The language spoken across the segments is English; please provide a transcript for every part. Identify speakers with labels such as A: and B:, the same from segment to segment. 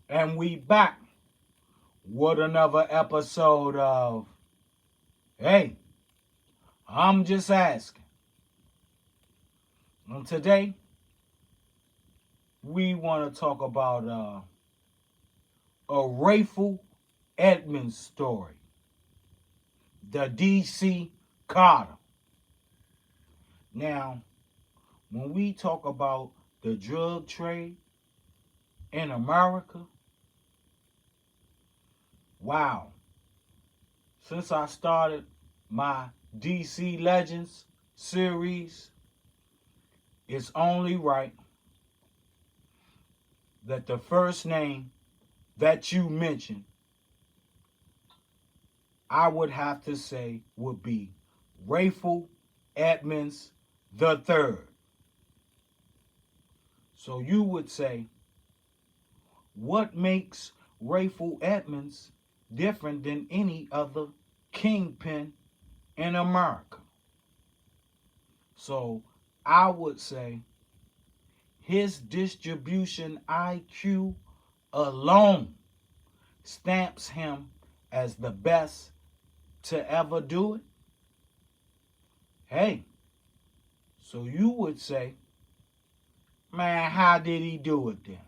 A: And we back with another episode of Hey, I'm Just Asking. And today we want to talk about a Rayful Edmonds story. The DC Carter. Now, when we talk about the drug trade in America, wow. Since I started my DC Legends series, it's only right that the first name that you mentioned, I would have to say would be Rayful Edmonds the third. So you would say, what makes Rayful Edmonds different than any other kingpin in America? So I would say his distribution IQ alone stamps him as the best to ever do it. Hey, so you would say, man, how did he do it then?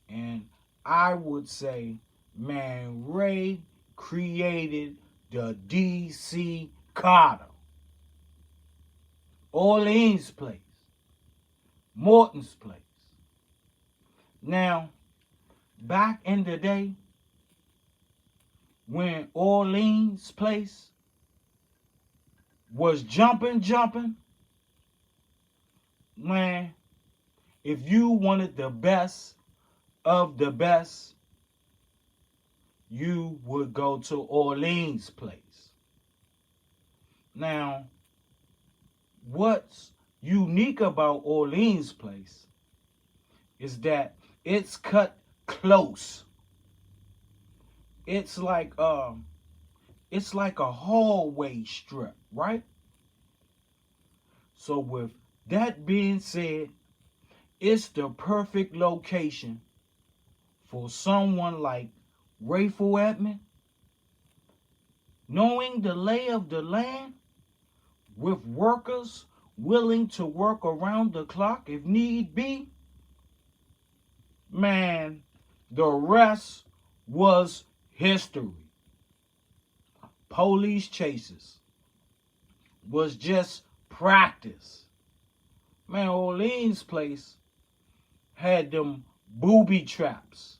A: And I would say, man, Ray created the DC Carter. Orleans place. Morton's place. Now, back in the day, when Orleans place was jumping, man, if you wanted the best of the best, you would go to Orleans place. Now, what's unique about Orleans place is that it's cut close. It's like a hallway strip, right? So with that being said, it's the perfect location for someone like Rayful Edmonds, knowing the lay of the land, with workers willing to work around the clock if need be. Man, the rest was history. Police chases was just practice. Man, Orleans place had them booby traps.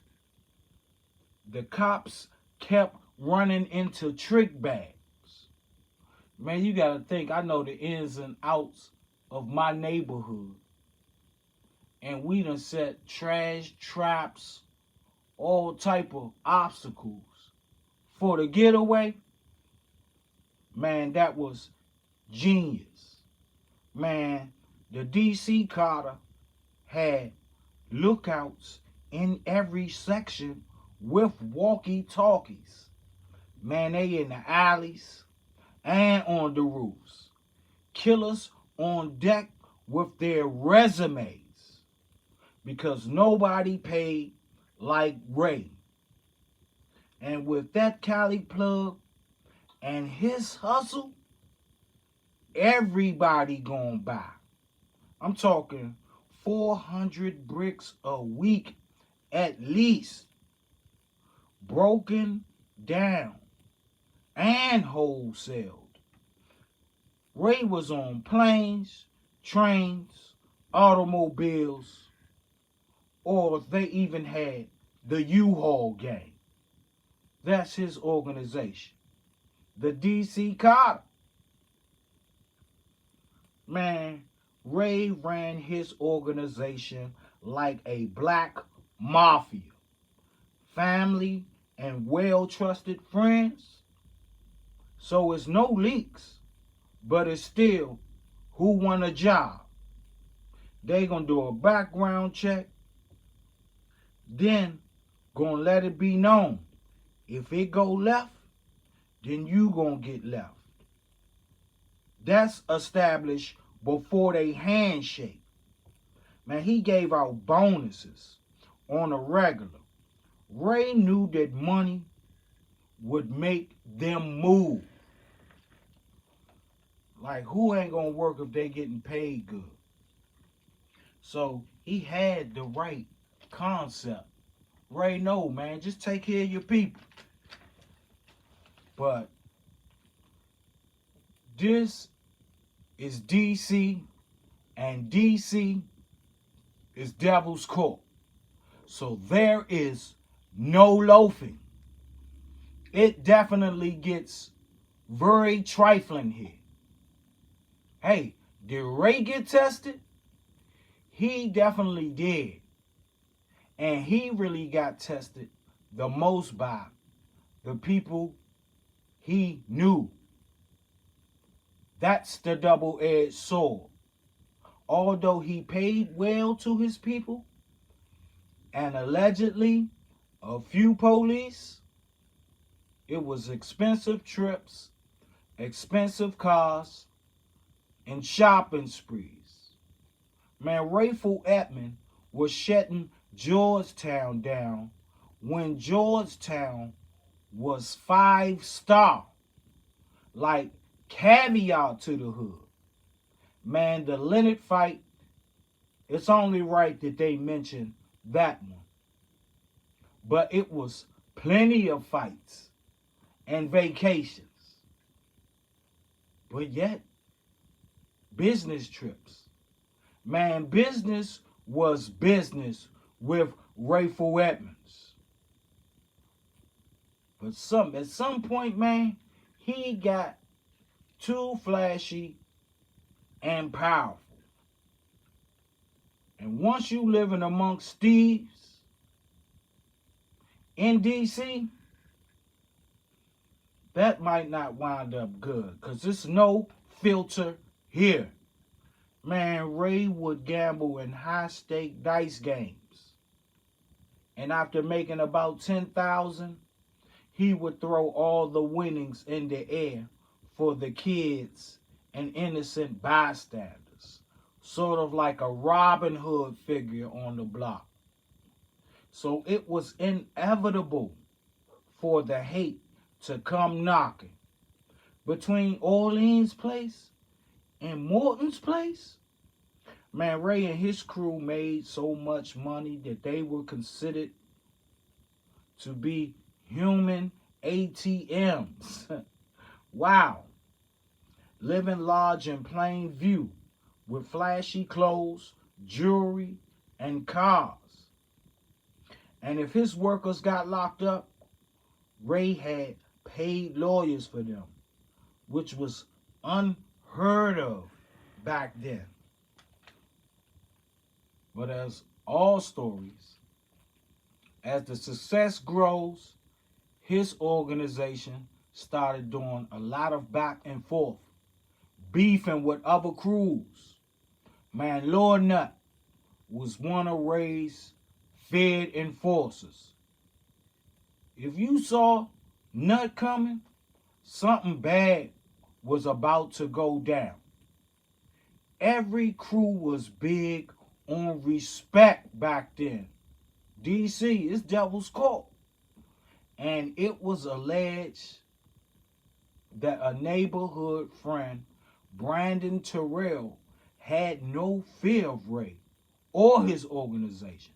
A: The cops kept running into trick bags. Man, you gotta think, I know the ins and outs of my neighborhood. And we done set trash traps, all type of obstacles for the getaway. Man, that was genius. Man, the DC Carter had lookouts in every section with walkie-talkies. Man, they in the alleys and on the roofs. Killers on deck with their resumes. Because nobody paid like Ray. And with that Cali plug and his hustle, everybody gonna buy. I'm talking 400 bricks a week at least. Broken down and wholesaled. Ray was on planes, trains, automobiles, or they even had the U-Haul gang. That's his organization. The DC Carter. Man, Ray ran his organization like a black mafia. Family and well-trusted friends. So it's no leaks, but it's still who won a job. They gonna do a background check, then gonna let it be known. If it go left, then you gonna get left. That's established before they handshake. Man, he gave out bonuses on a regular. Ray knew that money would make them move. Like, who ain't gonna work if they getting paid good? So he had the right concept. Ray, no, man, just take care of your people. But this is DC, and DC is Devil's Court. So there is no loafing. It definitely gets very trifling here. Hey, did Ray get tested? He definitely did. And he really got tested the most by the people he knew. That's the double-edged sword. Although he paid well to his people, and allegedly a few police, it was expensive trips, expensive cars, and shopping sprees. Man, Rayful Edmonds was shutting Georgetown down when Georgetown was 5-star. Like, caviar to the hood. Man, the Leonard fight, it's only right that they mention that one. But it was plenty of fights and vacations. But yet, business trips. Man, business was business with Rayful Edmonds. But at some point, man, he got too flashy and powerful. And once you living amongst thieves in DC, that might not wind up good, because there's no filter here. Man, Ray would gamble in high-stake dice games. And after making about $10,000, he would throw all the winnings in the air for the kids and innocent bystanders. Sort of like a Robin Hood figure on the block. So it was inevitable for the hate to come knocking. Between Orleans Place and Morton's Place, man, Ray and his crew made so much money that they were considered to be human ATMs. Wow. Living large in plain view with flashy clothes, jewelry, and cars. And if his workers got locked up, Ray had paid lawyers for them, which was unheard of back then. But as all stories, as the success grows, his organization started doing a lot of back and forth, beefing with other crews. Man, Lord Nut was one of Ray's Fed enforcers. If you saw Nut coming, something bad was about to go down. Every crew was big on respect back then. DC is Devil's Court. And it was alleged that a neighborhood friend, Brandon Terrell, had no fear of Ray or his organization.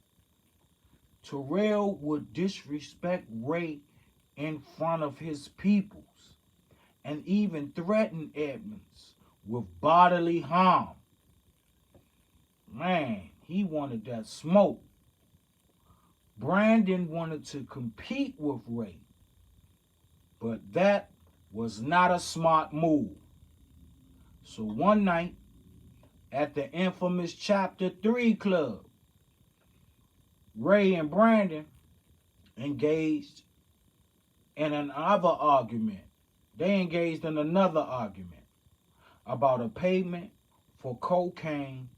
A: Terrell would disrespect Ray in front of his peoples and even threaten Edmonds with bodily harm. Man, he wanted that smoke. Brandon wanted to compete with Ray, but that was not a smart move. So one night at the infamous Chapter 3 Club, Ray and Brandon engaged in another argument. They engaged in another argument about a payment for cocaine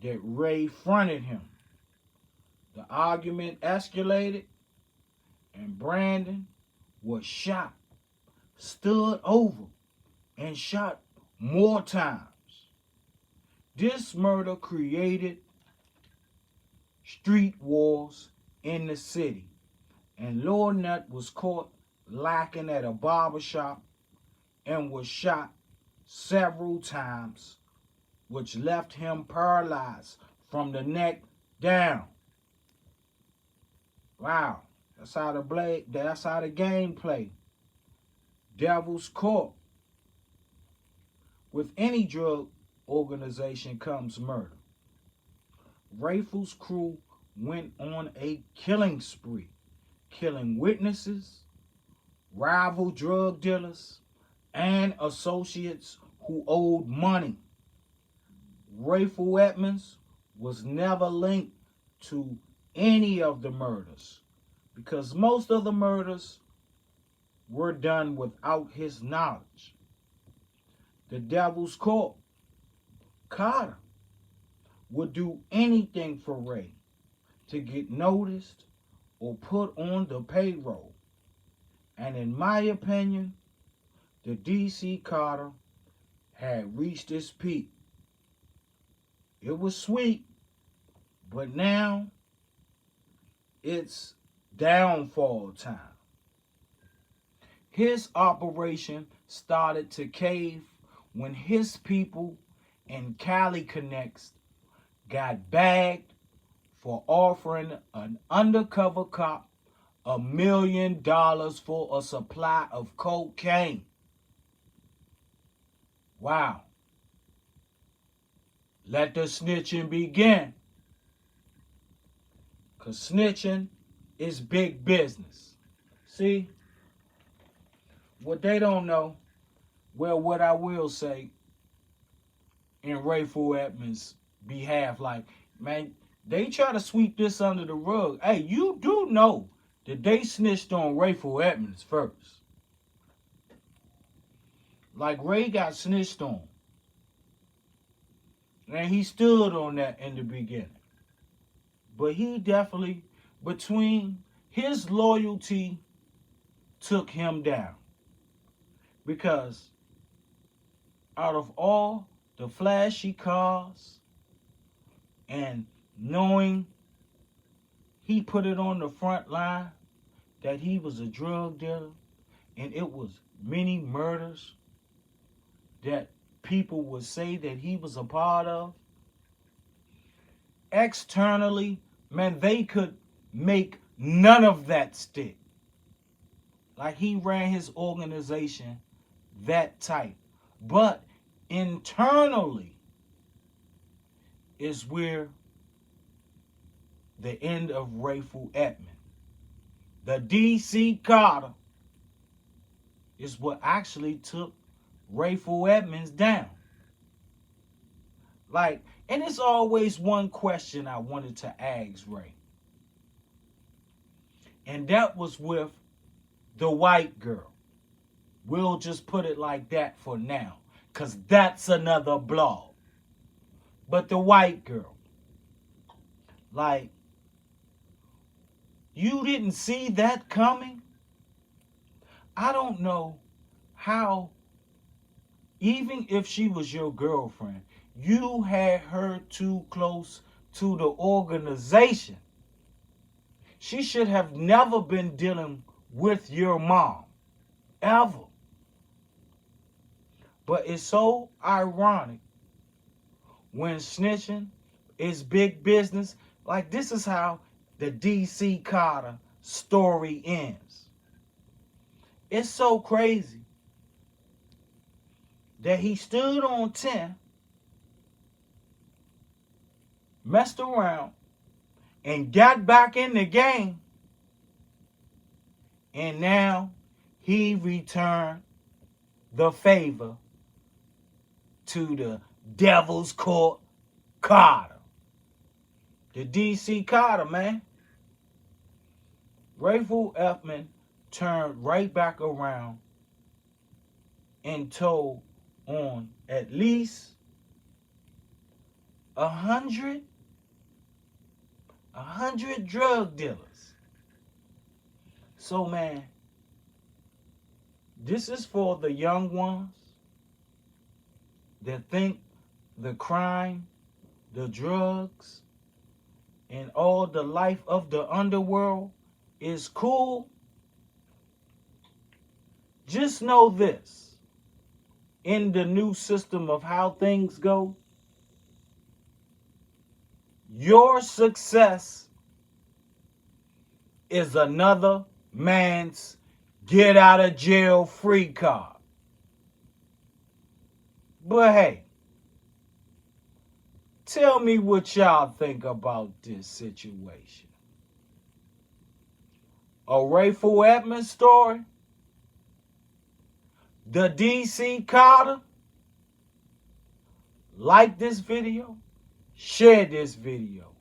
A: that Ray fronted him. The argument escalated, and Brandon was shot, stood over, and shot more times. This murder created street wars in the city, and Lord Nut was caught lacking at a barber shop and was shot several times, which left him paralyzed from the neck down. Wow, that's how the game play. Devil's Court. With any drug organization comes murder. Rayful's crew went on a killing spree, killing witnesses, rival drug dealers, and associates who owed money. Rayful Edmonds was never linked to any of the murders because most of the murders were done without his knowledge. The Devil's Court. Carter would do anything for Ray to get noticed or put on the payroll. And in my opinion, the DC Carter had reached its peak. It was sweet, but now it's downfall time. His operation started to cave when his people in Cali Connects got bagged for offering an undercover cop $1 million for a supply of cocaine. Wow. Let the snitching begin. Because snitching is big business. See? What they don't know, well, what I will say in Rayful Edmonds' behalf, like, man, they try to sweep this under the rug. Hey, you do know that they snitched on Rayful Edmonds first. Like, Ray got snitched on. And he stood on that in the beginning. But he definitely, between his loyalty, took him down. Because out of all the flashy cars and knowing he put it on the front line that he was a drug dealer and it was many murders that people would say that he was a part of, externally, man, they could make none of that stick. Like, he ran his organization that tight. But internally is where the end of Rayful Edmonds. The DC Carter is what actually took Rayful Edmonds down. Like, and it's always one question I wanted to ask Ray. And that was with the white girl. We'll just put it like that for now, because that's another blog. But the white girl, like, you didn't see that coming? I don't know how, even if she was your girlfriend, you had her too close to the organization. She should have never been dealing with your mom, ever. But it's so ironic when snitching is big business. Like, this is how the DC Carter story ends. It's so crazy that he stood on 10, messed around, and got back in the game. And now he returned the favor to the Devil's Court Carter. The DC Carter, man. Rayful Edmonds turned right back around and told on at least 100 drug dealers. So, man, this is for the young ones that think the crime, the drugs, and all the life of the underworld is cool, just know this. In the new system of how things go, your success is another man's get out of jail free card. But hey, tell me what y'all think about this situation. A Rayful Edmonds story? The DC Carter? Like this video, share this video,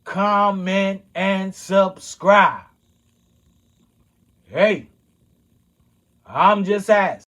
A: comment and subscribe. Hey, I'm just asking.